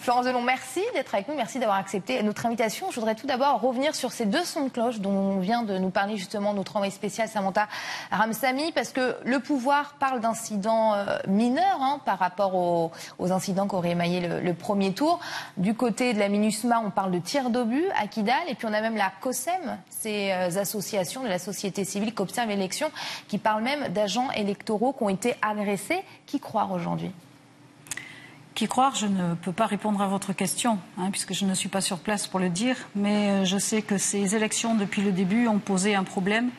Florence Delon, merci d'être avec nous, merci d'avoir accepté notre invitation. Je voudrais tout d'abord revenir sur ces deux sons de cloche dont vient de nous parler justement notre envoyée spéciale Samantha Ramsamy, parce que le pouvoir parle d'incidents mineurs par rapport aux incidents qu'aurait émaillé le premier tour. Du côté de la MINUSMA, on parle de tirs d'obus à Kidal, et puis on a même la COSEM, ces associations de la société civile qui observent l'élection, qui parlent même d'agents électoraux qui ont été agressés. Qui croire aujourd'hui ? Qui croire, je ne peux pas répondre à votre question, puisque je ne suis pas sur place pour le dire, mais je sais que ces élections, depuis le début, ont posé un problème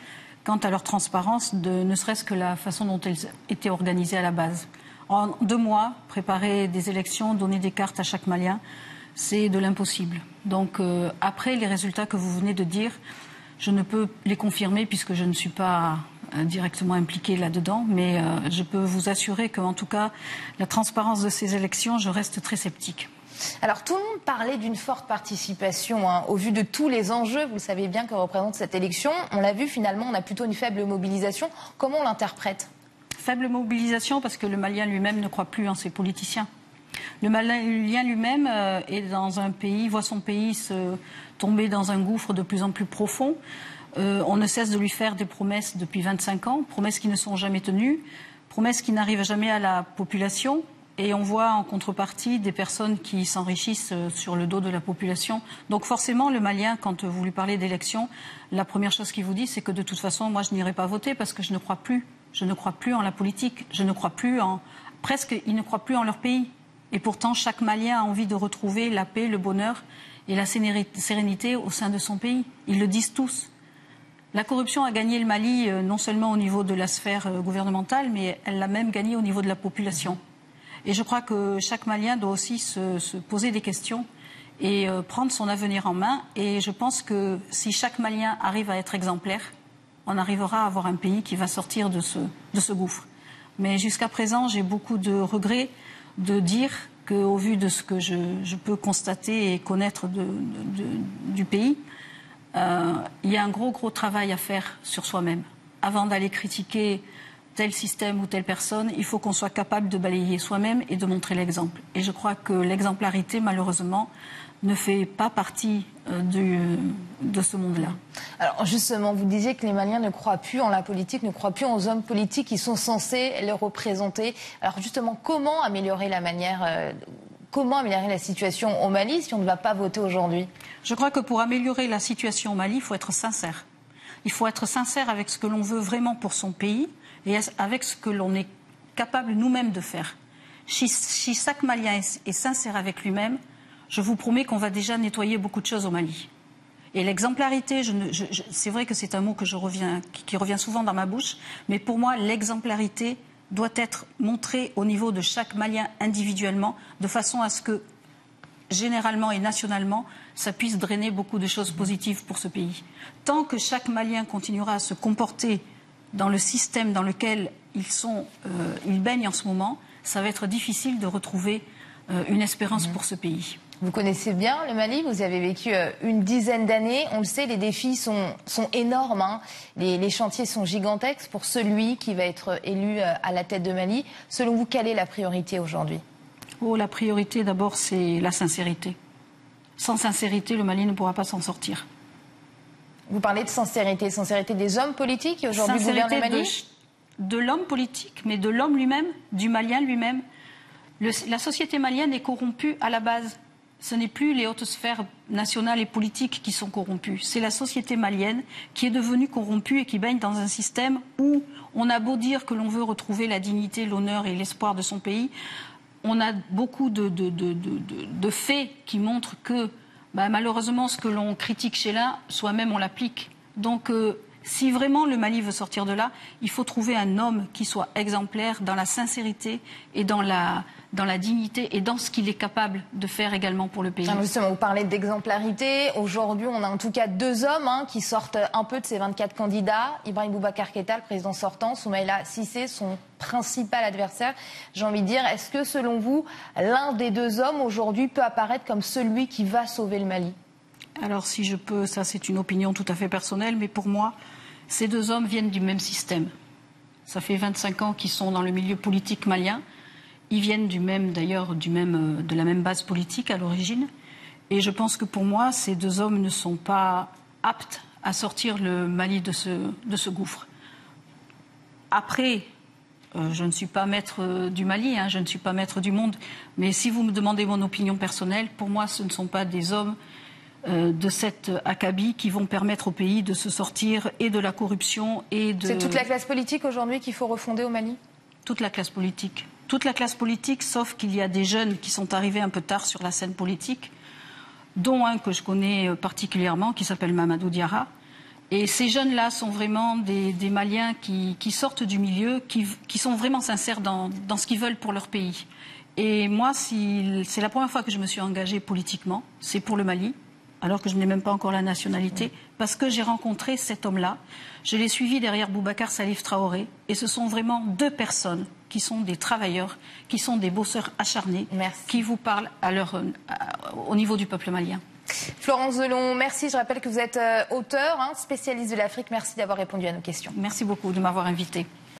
quant à leur transparence, ne serait-ce que la façon dont elles étaient organisées à la base. En 2 mois, préparer des élections, donner des cartes à chaque Malien, c'est de l'impossible. Donc après les résultats que vous venez de dire, je ne peux les confirmer puisque je ne suis pas directement impliquée là-dedans, mais je peux vous assurer qu'en tout cas, la transparence de ces élections, je reste très sceptique. Alors tout le monde parlait d'une forte participation au vu de tous les enjeux, vous le savez bien, que représente cette élection. On l'a vu, finalement, on a plutôt une faible mobilisation. Comment on l'interprète ? Faible mobilisation parce que le Malien lui-même ne croit plus en ses politiciens. Le Malien lui-même est dans un pays, voit son pays se tomber dans un gouffre de plus en plus profond. On ne cesse de lui faire des promesses depuis 25 ans, promesses qui ne sont jamais tenues, promesses qui n'arrivent jamais à la population. Et on voit en contrepartie des personnes qui s'enrichissent sur le dos de la population. Donc forcément, le Malien, quand vous lui parlez d'élection, la première chose qu'il vous dit, c'est que de toute façon, moi, je n'irai pas voter parce que je ne crois plus. Je ne crois plus en la politique. Je ne crois plus en... Presque, ils ne croient plus en leur pays. Et pourtant, chaque Malien a envie de retrouver la paix, le bonheur et la sérénité au sein de son pays. Ils le disent tous. La corruption a gagné le Mali non seulement au niveau de la sphère gouvernementale, mais elle l'a même gagné au niveau de la population. Et je crois que chaque Malien doit aussi se poser des questions et prendre son avenir en main. Et je pense que si chaque Malien arrive à être exemplaire, on arrivera à avoir un pays qui va sortir de ce gouffre. Mais jusqu'à présent, j'ai beaucoup de regrets de dire qu'au vu de ce que je peux constater et connaître du pays, il y a un gros travail à faire sur soi-même. Avant d'aller critiquer tel système ou telle personne, il faut qu'on soit capable de balayer soi-même et de montrer l'exemple. Et je crois que l'exemplarité, malheureusement, ne fait pas partie de ce monde-là. Alors justement, vous disiez que les Maliens ne croient plus en la politique, ne croient plus aux hommes politiques qui sont censés les représenter. Alors justement, comment améliorer la situation au Mali si on ne va pas voter aujourd'hui ? Je crois que pour améliorer la situation au Mali, il faut être sincère. Il faut être sincère avec ce que l'on veut vraiment pour son pays et avec ce que l'on est capable nous-mêmes de faire. Si chaque Malien est sincère avec lui-même, je vous promets qu'on va déjà nettoyer beaucoup de choses au Mali. Et l'exemplarité, c'est vrai que c'est un mot qui revient souvent dans ma bouche, mais pour moi, l'exemplarité doit être montrée au niveau de chaque Malien individuellement, de façon à ce que, généralement et nationalement, ça puisse drainer beaucoup de choses positives pour ce pays. Tant que chaque Malien continuera à se comporter dans le système dans lequel ils baignent en ce moment, ça va être difficile de retrouver une espérance pour ce pays. Vous connaissez bien le Mali, vous y avez vécu une dizaine d'années. On le sait, les défis sont énormes. Les chantiers sont gigantesques pour celui qui va être élu à la tête de Mali. Selon vous, quelle est la priorité aujourd'hui ? La priorité, d'abord, c'est la sincérité. Sans sincérité, le Mali ne pourra pas s'en sortir. Vous parlez de sincérité des hommes politiques qui aujourd'hui gouvernent le Mali ? De l'homme politique, mais de l'homme lui-même, du Malien lui-même. La société malienne est corrompue à la base. Ce n'est plus les hautes sphères nationales et politiques qui sont corrompues. C'est la société malienne qui est devenue corrompue et qui baigne dans un système où on a beau dire que l'on veut retrouver la dignité, l'honneur et l'espoir de son pays. On a beaucoup de faits qui montrent que malheureusement ce que l'on critique chez l'un, soi-même on l'applique. Donc si vraiment le Mali veut sortir de là, il faut trouver un homme qui soit exemplaire dans la sincérité et dans la dignité et dans ce qu'il est capable de faire également pour le pays. Justement, vous parlez d'exemplarité. Aujourd'hui, on a en tout cas 2 hommes qui sortent un peu de ces 24 candidats. Ibrahim Boubacar Keïta, le président sortant, Soumaïla Cissé, son principal adversaire. J'ai envie de dire, est-ce que selon vous, l'un des 2 hommes aujourd'hui peut apparaître comme celui qui va sauver le Mali ? Alors si je peux, ça c'est une opinion tout à fait personnelle, mais pour moi, ces 2 hommes viennent du même système. Ça fait 25 ans qu'ils sont dans le milieu politique malien. Ils viennent de la même base politique à l'origine. Et je pense que pour moi, ces deux hommes ne sont pas aptes à sortir le Mali de ce gouffre. Après, je ne suis pas maître du Mali, je ne suis pas maître du monde, mais si vous me demandez mon opinion personnelle, pour moi, ce ne sont pas des hommes de cet acabit qui vont permettre au pays de se sortir et de la corruption et de... C'est toute la classe politique aujourd'hui qu'il faut refonder au Mali ? Toute la classe politique. Toute la classe politique, sauf qu'il y a des jeunes qui sont arrivés un peu tard sur la scène politique, dont un que je connais particulièrement, qui s'appelle Mamadou Diarra. Et ces jeunes-là sont vraiment des Maliens qui sortent du milieu, qui sont vraiment sincères dans ce qu'ils veulent pour leur pays. Et moi, c'est la première fois que je me suis engagée politiquement, c'est pour le Mali, alors que je n'ai même pas encore la nationalité, parce que j'ai rencontré cet homme-là. Je l'ai suivi derrière Boubacar Salif Traoré, et ce sont vraiment deux personnes qui sont des travailleurs, qui sont des bosseurs acharnés, qui vous parlent au niveau du peuple malien. Florence Delon, merci. Je rappelle que vous êtes auteure, spécialiste de l'Afrique. Merci d'avoir répondu à nos questions. Merci beaucoup de m'avoir invitée.